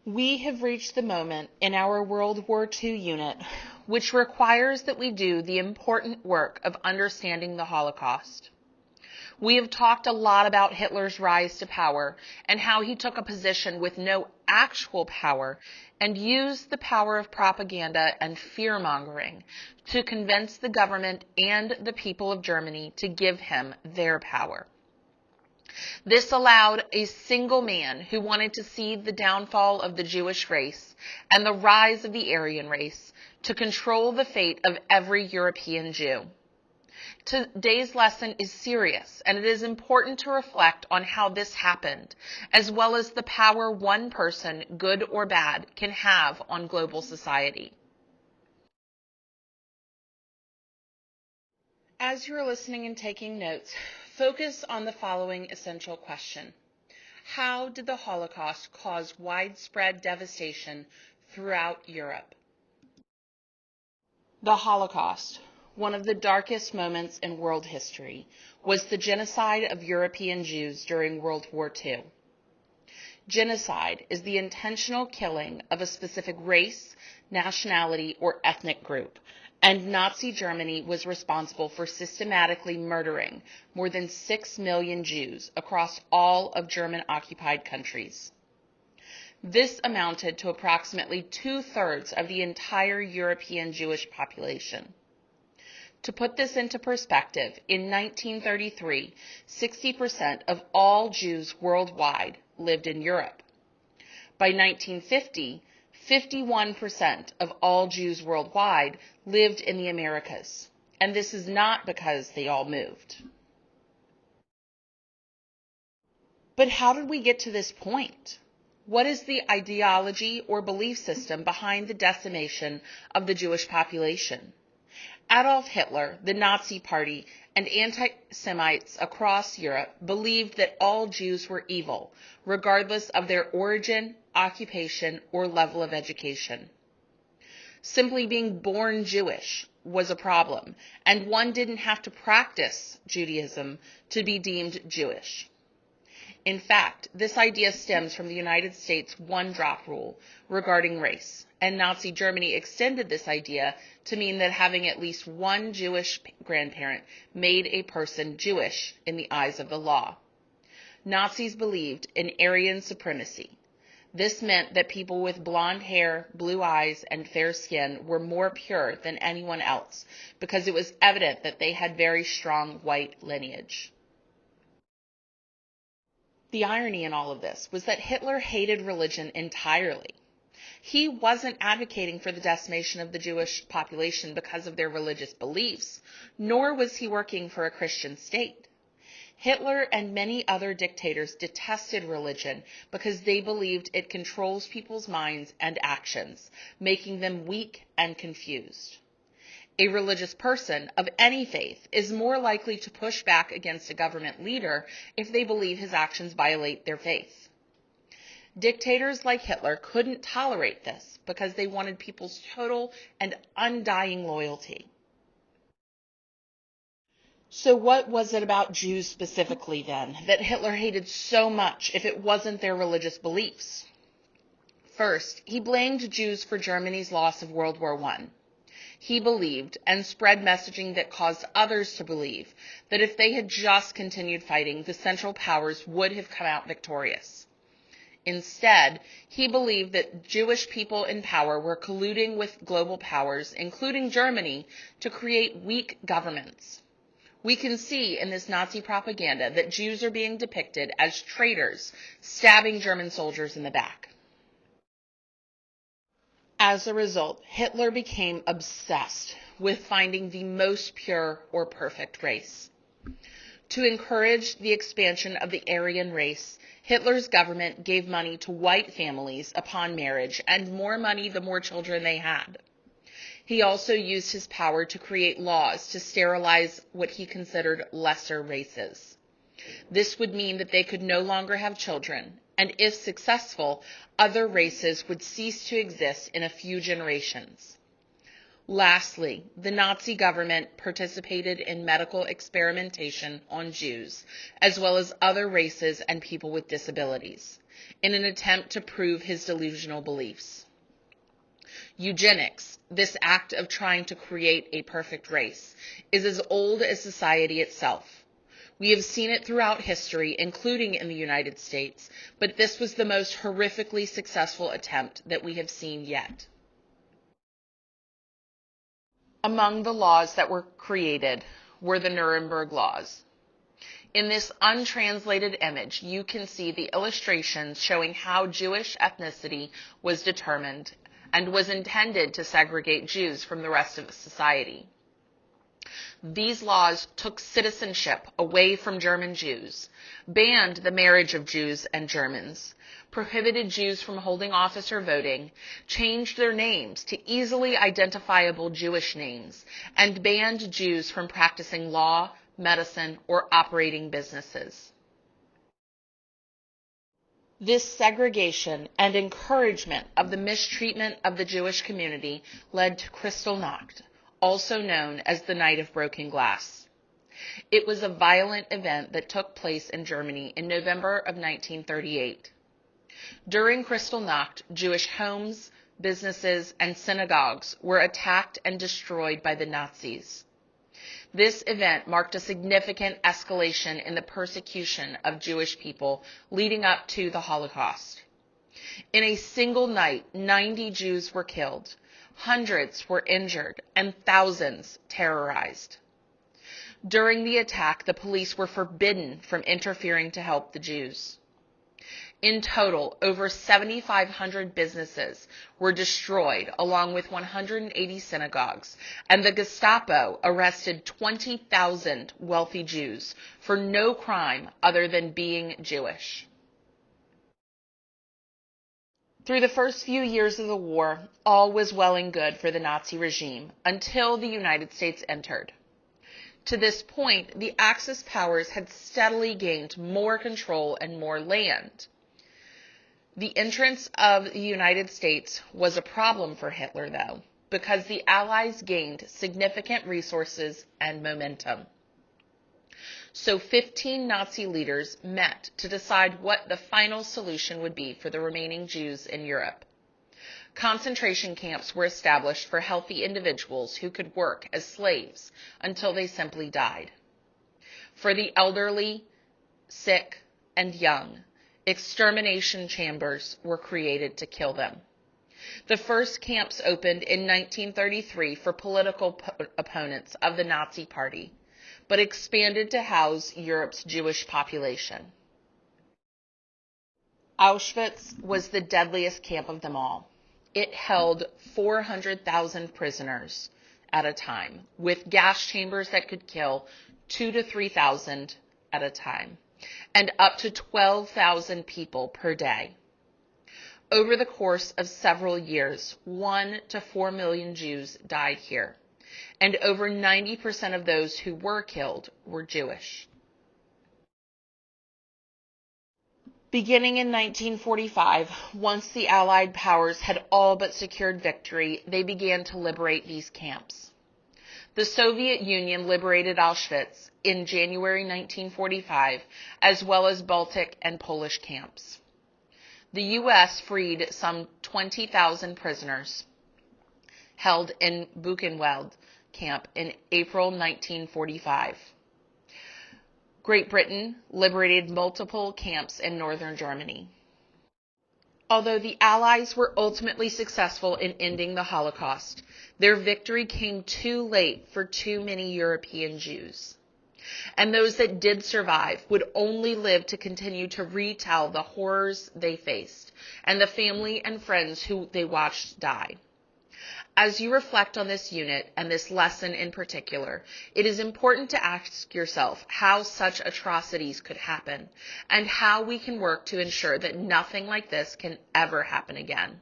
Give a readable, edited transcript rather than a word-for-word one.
We have reached the moment in our World War II unit which requires that we do the important work of understanding the Holocaust. We have talked a lot about Hitler's rise to power and how he took a position with no actual power and used the power of propaganda and fear-mongering to convince the government and the people of Germany to give him their power. This allowed a single man who wanted to see the downfall of the Jewish race and the rise of the Aryan race to control the fate of every European Jew. Today's lesson is serious, and it is important to reflect on how this happened, as well as the power one person, good or bad, can have on global society. As you are listening and taking notes, focus on the following essential question. How did the Holocaust cause widespread devastation throughout Europe? The Holocaust, one of the darkest moments in world history, was the genocide of European Jews during World War II. Genocide is the intentional killing of a specific race, nationality, or ethnic group, and Nazi Germany was responsible for systematically murdering more than 6 million Jews across all of German-occupied countries. This amounted to approximately 2/3 of the entire European Jewish population. To put this into perspective, in 1933, 60% of all Jews worldwide lived in Europe. By 1950, 51% of all Jews worldwide lived in the Americas, and this is not because they all moved. But how did we get to this point? What is the ideology or belief system behind the decimation of the Jewish population? Adolf Hitler, the Nazi Party, and anti-Semites across Europe believed that all Jews were evil, regardless of their origin, occupation, or level of education. Simply being born Jewish was a problem, and one didn't have to practice Judaism to be deemed Jewish. In fact, this idea stems from the United States one-drop rule regarding race, and Nazi Germany extended this idea to mean that having at least one Jewish grandparent made a person Jewish in the eyes of the law. Nazis believed in Aryan supremacy. This meant that people with blonde hair, blue eyes, and fair skin were more pure than anyone else because it was evident that they had very strong white lineage. The irony in all of this was that Hitler hated religion entirely. He wasn't advocating for the decimation of the Jewish population because of their religious beliefs, nor was he working for a Christian state. Hitler and many other dictators detested religion because they believed it controls people's minds and actions, making them weak and confused. A religious person of any faith is more likely to push back against a government leader if they believe his actions violate their faith. Dictators like Hitler couldn't tolerate this because they wanted people's total and undying loyalty. So what was it about Jews specifically then that Hitler hated so much if it wasn't their religious beliefs? First, he blamed Jews for Germany's loss of World War I. He believed and spread messaging that caused others to believe that if they had just continued fighting, the Central Powers would have come out victorious. Instead, he believed that Jewish people in power were colluding with global powers, including Germany, to create weak governments. We can see in this Nazi propaganda that Jews are being depicted as traitors, stabbing German soldiers in the back. As a result, Hitler became obsessed with finding the most pure or perfect race. To encourage the expansion of the Aryan race, Hitler's government gave money to white families upon marriage, and more money the more children they had. He also used his power to create laws to sterilize what he considered lesser races. This would mean that they could no longer have children, and if successful, other races would cease to exist in a few generations. Lastly, the Nazi government participated in medical experimentation on Jews, as well as other races and people with disabilities. in an attempt to prove his delusional beliefs. Eugenics, this act of trying to create a perfect race, is as old as society itself. We have seen it throughout history, including in the United States, but this was the most horrifically successful attempt that we have seen yet. Among the laws that were created were the Nuremberg laws. In this untranslated image, you can see the illustrations showing how Jewish ethnicity was determined and was intended to segregate Jews from the rest of society. These laws took citizenship away from German Jews, banned the marriage of Jews and Germans, prohibited Jews from holding office or voting, changed their names to easily identifiable Jewish names, and banned Jews from practicing law, medicine, or operating businesses. This segregation and encouragement of the mistreatment of the Jewish community led to Kristallnacht, also known as the Night of Broken Glass. It was a violent event that took place in Germany in November of 1938. During Kristallnacht, Jewish homes, businesses, and synagogues were attacked and destroyed by the Nazis. This event marked a significant escalation in the persecution of Jewish people leading up to the Holocaust. In a single night, 90 Jews were killed, hundreds were injured, and thousands terrorized. During the attack, the police were forbidden from interfering to help the Jews. In total, over 7,500 businesses were destroyed, along with 180 synagogues, and the Gestapo arrested 20,000 wealthy Jews for no crime other than being Jewish. Through the first few years of the war, all was well and good for the Nazi regime until the United States entered. To this point, the Axis powers had steadily gained more control and more land. The entrance of the United States was a problem for Hitler, though, because the Allies gained significant resources and momentum. So 15 Nazi leaders met to decide what the final solution would be for the remaining Jews in Europe. Concentration camps were established for healthy individuals who could work as slaves until they simply died. For the elderly, sick, and young, extermination chambers were created to kill them. The first camps opened in 1933 for political opponents of the Nazi Party, but expanded to house Europe's Jewish population. Auschwitz was the deadliest camp of them all. It held 400,000 prisoners at a time, with gas chambers that could kill 2,000 to 3,000 at a time, and up to 12,000 people per day. Over the course of several years, 1 to 4 million Jews died here, and over 90% of those who were killed were Jewish. Beginning in 1945, once the Allied powers had all but secured victory, they began to liberate these camps. The Soviet Union liberated Auschwitz in January 1945, as well as Baltic and Polish camps. The U.S. freed some 20,000 prisoners held in Buchenwald camp in April 1945. Great Britain liberated multiple camps in northern Germany. Although the Allies were ultimately successful in ending the Holocaust, their victory came too late for too many European Jews. And those that did survive would only live to continue to retell the horrors they faced and the family and friends who they watched die. As you reflect on this unit and this lesson in particular, it is important to ask yourself how such atrocities could happen and how we can work to ensure that nothing like this can ever happen again.